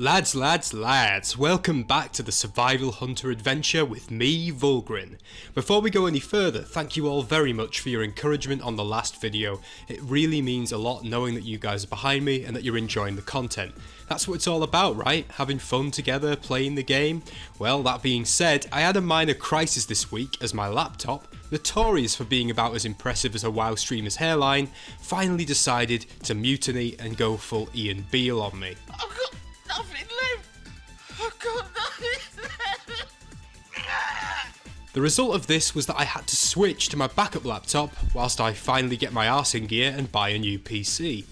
Lads, welcome back to the Survival Hunter adventure with me, Vulgrin. Before we go any further, thank you all very much for your encouragement on the last video. It really means a lot knowing that you guys are behind me and that you're enjoying the content. That's what it's all about, right? Having fun together, playing the game? Well, that being said, I had a minor crisis this week as my laptop, notorious for being about as impressive as a WoW streamer's hairline, finally decided to mutiny and go full Ian Beale on me. Nothing left! I've got nothing left! The result of this was that I had to switch to my backup laptop whilst I finally get my arse in gear and buy a new PC.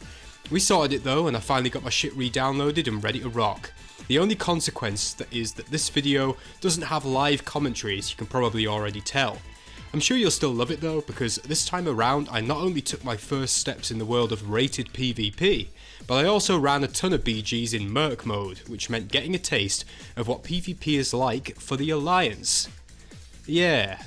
We sorted it though, and I finally got my shit re-downloaded and ready to rock. The only consequence is that this video doesn't have live commentary, as you can probably already tell. I'm sure you'll still love it though, because this time around I not only took my first steps in the world of rated PvP, but I also ran a ton of BGs in Merc mode, which meant getting a taste of what PvP is like for the Alliance. Yeah.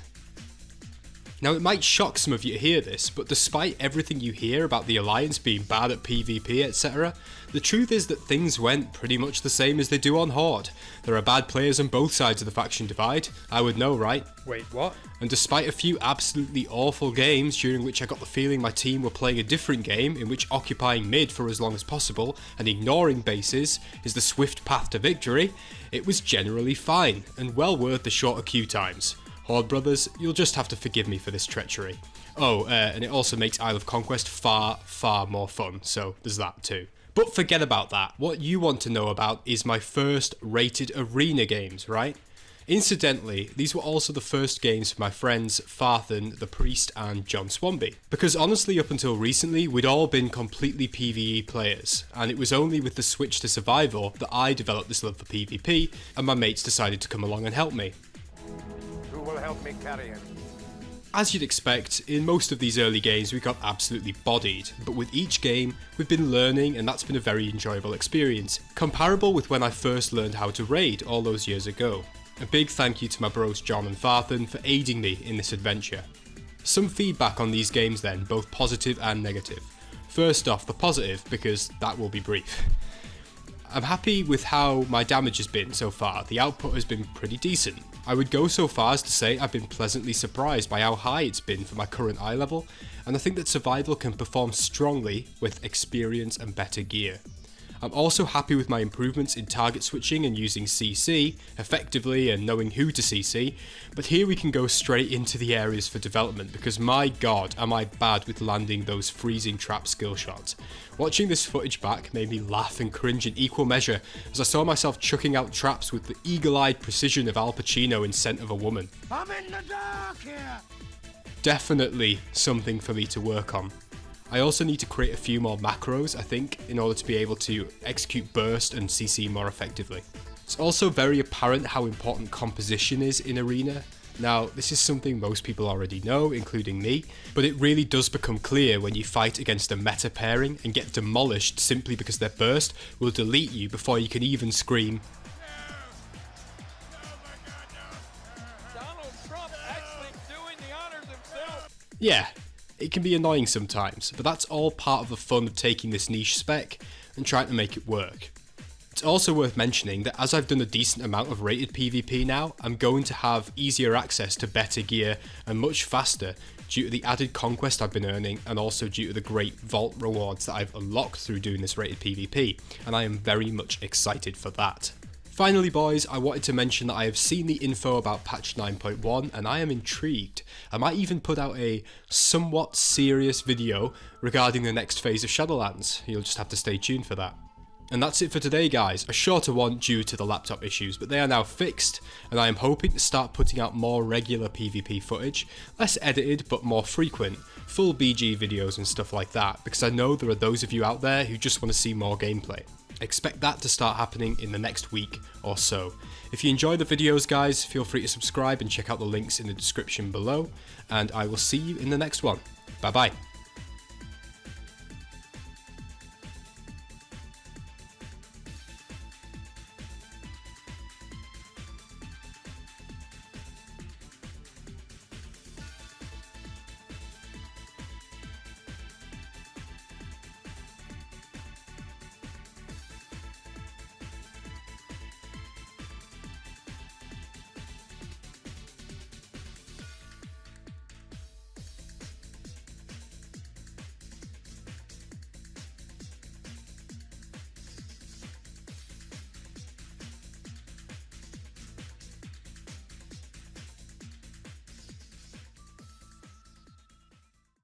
Now it might shock some of you to hear this, but despite everything you hear about the Alliance being bad at PvP etc, the truth is that things went pretty much the same as they do on Horde. There are bad players on both sides of the faction divide, I would know, right? Wait, what? And despite a few absolutely awful games during which I got the feeling my team were playing a different game in which occupying mid for as long as possible and ignoring bases is the swift path to victory, it was generally fine and well worth the shorter queue times. Horde brothers, you'll just have to forgive me for this treachery. Oh, and it also makes Isle of Conquest far more fun, so there's that too. But forget about that, what you want to know about is my first rated arena games, right? Incidentally, these were also the first games for my friends Farthen, the Priest and John Swanby. Because honestly up until recently we'd all been completely PvE players, and it was only with the switch to survival that I developed this love for PvP and my mates decided to come along and help me. Who will help me carry it? As you'd expect, in most of these early games we got absolutely bodied, but with each game we've been learning and that's been a very enjoyable experience, comparable with when I first learned how to raid all those years ago. A big thank you to my bros John and Farthen for aiding me in this adventure. Some feedback on these games then, both positive and negative. First off, the positive, because that will be brief. I'm happy with how my damage has been so far, the output has been pretty decent. I would go so far as to say I've been pleasantly surprised by how high it's been for my current eye level, and I think that survival can perform strongly with experience and better gear. I'm also happy with my improvements in target switching and using CC effectively and knowing who to CC, but here we can go straight into the areas for development because my god am I bad with landing those freezing trap skill shots. Watching this footage back made me laugh and cringe in equal measure as I saw myself chucking out traps with the eagle-eyed precision of Al Pacino in Scent of a Woman. I'm in the dark here! Definitely something for me to work on. I also need to create a few more macros, I think, in order to be able to execute burst and CC more effectively. It's also very apparent how important composition is in Arena. Now, this is something most people already know, including me, but it really does become clear when you fight against a meta pairing and get demolished simply because their burst will delete you before you can even scream, Donald Trump actually doing the honors himself! yeah. It can be annoying sometimes, but that's all part of the fun of taking this niche spec and trying to make it work. It's also worth mentioning that as I've done a decent amount of rated PvP now, I'm going to have easier access to better gear and much faster due to the added conquest I've been earning and also due to the great vault rewards that I've unlocked through doing this rated PvP, and I am very much excited for that. Finally boys, I wanted to mention that I have seen the info about patch 9.1 and I am intrigued. I might even put out a somewhat serious video regarding the next phase of Shadowlands. You'll just have to stay tuned for that. And that's it for today guys, a shorter one due to the laptop issues, but they are now fixed and I am hoping to start putting out more regular PvP footage, less edited but more frequent, full BG videos and stuff like that, because I know there are those of you out there who just want to see more gameplay. Expect that to start happening in the next week or so. If you enjoy the videos guys, feel free to subscribe and check out the links in the description below, and I will see you in the next one. Bye bye.